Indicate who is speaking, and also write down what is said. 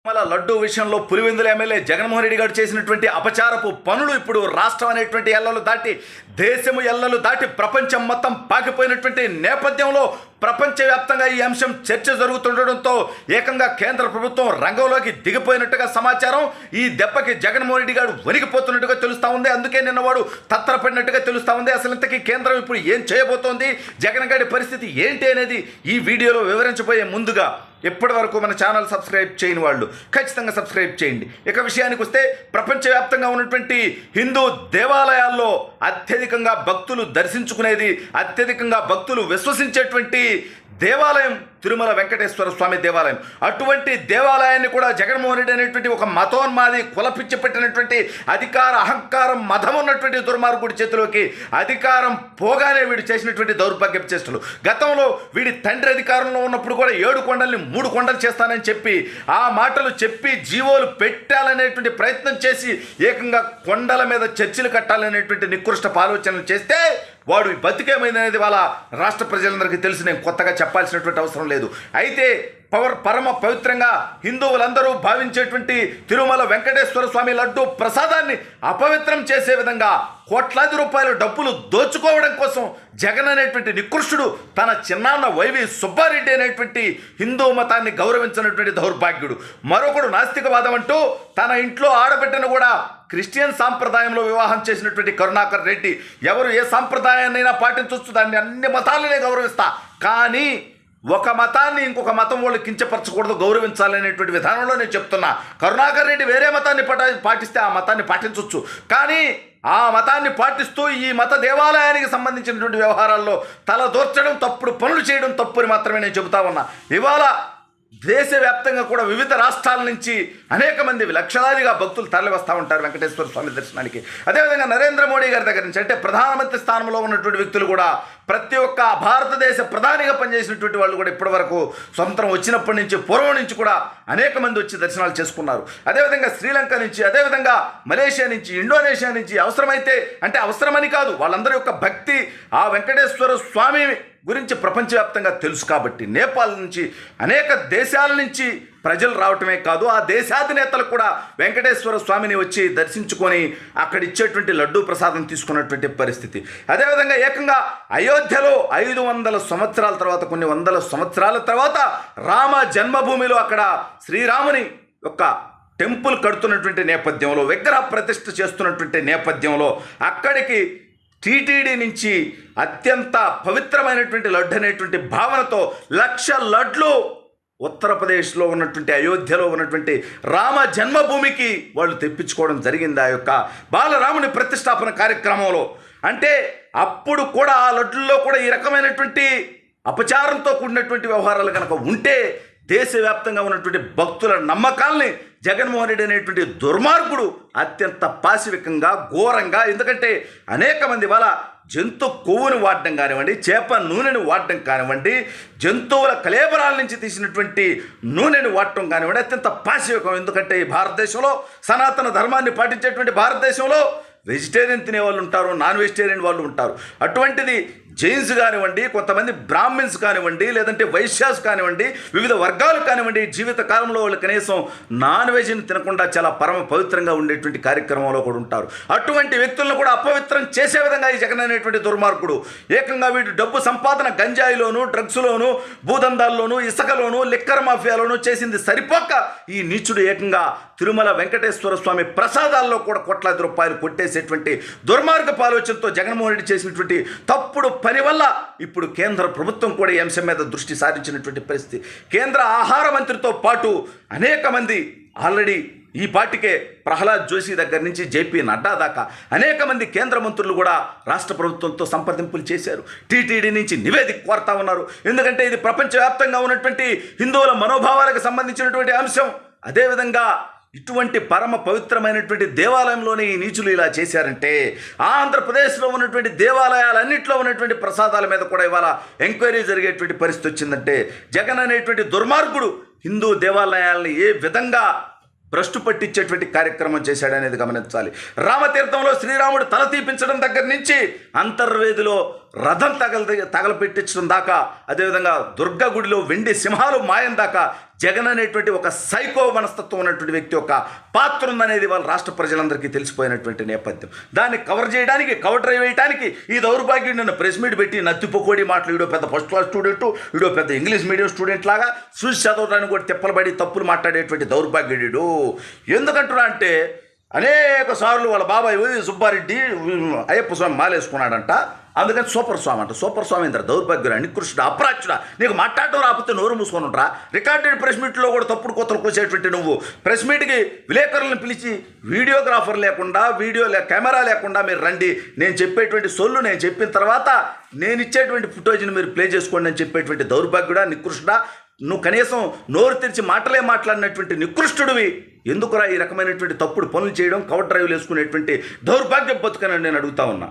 Speaker 1: మళ్ళా లడ్డూ విషయంలో పులివెందుల ఎమ్మెల్యే జగన్మోహన్ రెడ్డి గారు చేసినటువంటి అపచారపు పనులు ఇప్పుడు రాష్ట్రం అనేటువంటి ఎల్లలు దాటి దేశము ఎల్లలు దాటి ప్రపంచం మొత్తం పాకిపోయినటువంటి నేపథ్యంలో ప్రపంచవ్యాప్తంగా ఈ అంశం చర్చ జరుగుతుండడంతో ఏకంగా కేంద్ర ప్రభుత్వం రంగంలోకి దిగిపోయినట్టుగా సమాచారం. ఈ దెబ్బకి జగన్మోహన్ రెడ్డి గారు వణికిపోతున్నట్టుగా తెలుస్తూ ఉంది. అందుకే నిన్నవాడు తత్తరపడినట్టుగా తెలుస్తూ ఉంది. అసలు ఇంతకీ కేంద్రం ఇప్పుడు ఏం చేయబోతోంది, జగన్ గారి పరిస్థితి ఏంటి అనేది ఈ వీడియోలో వివరించబోయే ముందుగా ఇప్పటి వరకు మన ఛానల్ సబ్స్క్రైబ్ చేయని వాళ్ళు ఖచ్చితంగా సబ్స్క్రైబ్ చేయండి. ఇక విషయానికి వస్తే ప్రపంచవ్యాప్తంగా ఉన్నటువంటి హిందూ దేవాలయాల్లో అత్యధికంగా భక్తులు దర్శించుకునేది, అత్యధికంగా భక్తులు విశ్వసించేటువంటి దేవాలయం తిరుమల వెంకటేశ్వర స్వామి దేవాలయం. అటువంటి దేవాలయాన్ని కూడా జగన్మోహన్ రెడ్డి అనేటువంటి ఒక మతోన్మాది కులపిచ్చి పెట్టినటువంటి అధికార అహంకారం మదం ఉన్నటువంటి దుర్మార్గుడి చేతిలోకి అధికారం పోగానే వీడు చేసినటువంటి దౌర్భాగ్యపు చేష్టలు. గతంలో వీడి తండ్రి అధికారంలో ఉన్నప్పుడు కూడా 7 కొండల్ని 3 కొండలు చేస్తానని చెప్పి ఆ మాటలు చెప్పి జీవోలు పెట్టాలనేటువంటి ప్రయత్నం చేసి ఏకంగా కొండల మీద చర్చిలు కట్టాలనేటువంటి నికృష్టపు ఆలోచనలు చేస్తే వాడు బతికేమైందనేది వాళ్ళ రాష్ట్ర ప్రజలందరికీ తెలిసి నేను కొత్తగా చెప్పాల్సినటువంటి అవసరం లేదు. అయితే పరమ పవిత్రంగా హిందువులందరూ భావించేటువంటి తిరుమల వెంకటేశ్వర స్వామి లడ్డు ప్రసాదాన్ని అపవిత్రం చేసే విధంగా కోట్లాది రూపాయల డబ్బులు దోచుకోవడం కోసం జగన్ అనేటువంటి నికృష్టుడు తన చిన్నాన్న వైవి సుబ్బారెడ్డి అనేటువంటి హిందూ మతాన్ని గౌరవించినటువంటి దౌర్భాగ్యుడు, మరొకడు నాస్తికవాదం అంటూ తన ఇంట్లో ఆడబిడ్డను కూడా క్రిస్టియన్ సాంప్రదాయంలో వివాహం చేసినటువంటి కరుణాకర్ రెడ్డి. ఎవరు ఏ సాంప్రదాయాన్నైనా పాటించవచ్చు, దాన్ని అన్ని మతాలనే గౌరవిస్తా, కానీ ఒక మతాన్ని ఇంకొక మతం వాళ్ళు కించపరచకూడదు, గౌరవించాలనేటువంటి విధానంలో నేను చెప్తున్నా. కరుణాకర్ రెడ్డి వేరే మతాన్ని పాటిస్తే ఆ మతాన్ని పాటించవచ్చు, కానీ ఆ మతాన్ని పాటిస్తూ ఈ మత దేవాలయానికి సంబంధించినటువంటి వ్యవహారాల్లో తలదూర్చడం, తప్పుడు పనులు చేయడం తప్పుని మాత్రమే నేను చెబుతా ఉన్నా. ఇవాళ దేశవ్యాప్తంగా కూడా వివిధ రాష్ట్రాల నుంచి అనేక మంది లక్షలాదిగా భక్తులు తరలి వస్తూ ఉంటారు వెంకటేశ్వర స్వామి దర్శనానికి. అదేవిధంగా నరేంద్ర మోడీ గారి దగ్గర నుంచి, అంటే ప్రధానమంత్రి స్థానంలో ఉన్నటువంటి వ్యక్తులు కూడా, ప్రతి ఒక్క భారతదేశ ప్రధానిగా పనిచేసినటువంటి వాళ్ళు కూడా ఇప్పటివరకు స్వతంత్రం వచ్చినప్పటి నుంచి పూర్వం నుంచి కూడా అనేక మంది వచ్చి దర్శనాలు చేసుకున్నారు. అదేవిధంగా శ్రీలంక నుంచి, అదేవిధంగా మలేషియా నుంచి, ఇండోనేషియా నుంచి, అవసరమైతే, అంటే అవసరమని కాదు, వాళ్ళందరి యొక్క భక్తి ఆ వెంకటేశ్వర స్వామి గురించి ప్రపంచవ్యాప్తంగా తెలుసు కాబట్టి నేపాల్ నుంచి, అనేక దేశాల నుంచి ప్రజలు రావటమే కాదు, ఆ దేశాధినేతలు కూడా వెంకటేశ్వర స్వామిని వచ్చి దర్శించుకొని అక్కడ ఇచ్చేటువంటి లడ్డూ ప్రసాదం తీసుకున్నటువంటి పరిస్థితి. అదేవిధంగా ఏకంగా అయోధ్యలో 500 సంవత్సరాల తర్వాత, కొన్ని వందల సంవత్సరాల తర్వాత రామ జన్మభూమిలో అక్కడ శ్రీరాముని యొక్క టెంపుల్ కడుతున్నటువంటి నేపథ్యంలో, విగ్రహ ప్రతిష్ఠ చేస్తున్నటువంటి నేపథ్యంలో అక్కడికి టీటీడీ నుంచి అత్యంత పవిత్రమైనటువంటి లడ్డు అనేటువంటి భావనతో 1,00,000 లడ్లు ఉత్తరప్రదేశ్లో ఉన్నటువంటి అయోధ్యలో ఉన్నటువంటి రామ జన్మభూమికి వాళ్ళు తెప్పించుకోవడం జరిగింది ఆ యొక్క బాలరాముని ప్రతిష్టాపన కార్యక్రమంలో. అంటే అప్పుడు కూడా ఆ లడ్డుల్లో కూడా ఈ రకమైనటువంటి అపచారంతో కూడినటువంటి వ్యవహారాలు కనుక ఉంటే దేశవ్యాప్తంగా ఉన్నటువంటి భక్తుల నమ్మకాల్ని జగన్మోహన్ రెడ్డి అనేటువంటి దుర్మార్గుడు అత్యంత పాశవికంగా, ఘోరంగా, ఎందుకంటే అనేక మంది వాళ్ళ జంతు కొవ్వుని వాడడం కానివ్వండి, చేప నూనెని వాడటం కానివ్వండి, జంతువుల కళేబరాల నుంచి తీసినటువంటి నూనెని వాడటం కానివ్వండి, అత్యంత పాశవికం. ఎందుకంటే ఈ భారతదేశంలో సనాతన ధర్మాన్ని పాటించేటువంటి భారతదేశంలో వెజిటేరియన్ తినే వాళ్ళు ఉంటారు, నాన్ వెజిటేరియన్ వాళ్ళు ఉంటారు. అటువంటిది జైన్స్ కానివ్వండి, కొంతమంది బ్రాహ్మిన్స్ కానివ్వండి, లేదంటే వైశ్యాస్ కానివ్వండి, వివిధ వర్గాలు కానివ్వండి, జీవిత కాలంలో వాళ్ళు కనీసం నాన్ వెజ్ని తినకుండా చాలా పరమ పవిత్రంగా ఉండేటువంటి కార్యక్రమంలో కూడా ఉంటారు. అటువంటి వ్యక్తులను కూడా అపవిత్రం చేసే విధంగా ఈ జగన్ అనేటువంటి దుర్మార్గుడు ఏకంగా వీటి డబ్బు సంపాదన గంజాయిలోను, డ్రగ్స్లోను, భూదందాల్లోను, ఇసుకలోను, లిక్కర్ మాఫియాలోను చేసింది సరిపోక ఈ నీచుడు ఏకంగా తిరుమల వెంకటేశ్వర స్వామి ప్రసాదాల్లో కూడా కోట్లాది రూపాయలు కొట్టేసేటువంటి దుర్మార్గపు ఆలోచనతో జగన్మోహన్ రెడ్డి చేసినటువంటి తప్పుడు పని వల్ల ఇప్పుడు కేంద్ర ప్రభుత్వం కూడా ఈ అంశం మీద దృష్టి సారించినటువంటి పరిస్థితి. కేంద్ర ఆహార మంత్రితో పాటు అనేక మంది ఆల్రెడీ ఈ పార్టీకే ప్రహ్లాద్ జోషి దగ్గర నుంచి జేపీ నడ్డా దాకా అనేక మంది కేంద్ర మంత్రులు కూడా రాష్ట్ర ప్రభుత్వంతో సంప్రదింపులు చేశారు. టీటీడీ నుంచి నివేదిక కోరుతా ఉన్నారు. ఎందుకంటే ఇది ప్రపంచవ్యాప్తంగా ఉన్నటువంటి హిందువుల మనోభావాలకు సంబంధించినటువంటి అంశం. అదేవిధంగా ఇటువంటి పరమ పవిత్రమైనటువంటి దేవాలయంలోనే ఈ నీచులు ఇలా చేశారంటే ఆంధ్రప్రదేశ్లో ఉన్నటువంటి దేవాలయాలన్నింటిలో ఉన్నటువంటి ప్రసాదాల మీద కూడా ఇవాళ ఎంక్వైరీ జరిగేటువంటి పరిస్థితి వచ్చిందంటే జగన్ అనేటువంటి దుర్మార్గుడు హిందూ దేవాలయాలని ఏ విధంగా భ్రష్టు పట్టించేటువంటి కార్యక్రమం చేశాడనేది గమనించాలి. రామతీర్థంలో శ్రీరాముడు తల తీపించడం దగ్గర నుంచి అంతర్వేదిలో రథం తగలపెట్టించడం దాకా, అదేవిధంగా దుర్గా గుడిలో వెండి సింహాలు మాయం దాకా జగన్ అనేటువంటి ఒక సైకో మనస్తత్వం ఉన్నటువంటి వ్యక్తి యొక్క పాత్ర ఉందనేది వాళ్ళ రాష్ట్ర ప్రజలందరికీ తెలిసిపోయినటువంటి నేపథ్యం. దాన్ని కవర్ చేయడానికి, కవర్ డ్రైవ్ వేయడానికి ఈ దౌర్భాగ్యం నిన్న ప్రెస్ మీట్ పెట్టి నత్తిపోకోడి మాటలు, వీడో పెద్ద ఫస్ట్ క్లాస్ స్టూడెంట్, వీడో పెద్ద ఇంగ్లీష్ మీడియం స్టూడెంట్ లాగా చూసి చదవడానికి కూడా తిప్పలబడి తప్పులు మాట్లాడేటువంటి దౌర్భాగ్యుడు. ఎందుకంటున్నా అంటే అనేక సార్లు వాళ్ళ బాబాయ్ సుబ్బారెడ్డి అయ్యప్ప స్వామి మాలేసుకున్నాడంట, అందుకని సూపర్ స్వామి అంట. సూపర్ స్వామి ఇంత దౌర్భాగ్యుడు, నికృష్టుడు, అప్రాచ్యుడా, నీకు మాట్లాడటం రాకపోతే నోరు మూసుకొని ఉంటా. రికార్డెడ్ ప్రెస్ మీట్లో కూడా తప్పుడు కోతలు కూసేటువంటి నువ్వు ప్రెస్ మీట్కి విలేకరులను పిలిచి వీడియోగ్రాఫర్ లేకుండా, కెమెరా లేకుండా మీరు రండి, నేను చెప్పేటువంటి సొల్లు నేను చెప్పిన తర్వాత నేను ఇచ్చేటువంటి ఫుటేజ్ని మీరు ప్లే చేసుకోండి అని చెప్పేటువంటి దౌర్భాగ్యుడా, నికృష్టుడా, నువ్వు కనీసం నోరు తెరిచి మాటలే మాట్లాడినటువంటి నికృష్టుడివి. ఎందుకురా ఈ రకమైనటువంటి తప్పుడు పనులు చేయడం, కవర్ డ్రైవ్లు వేసుకునేటువంటి దౌర్భాగ్యం బతుకనని నేను అడుగుతా ఉన్నా.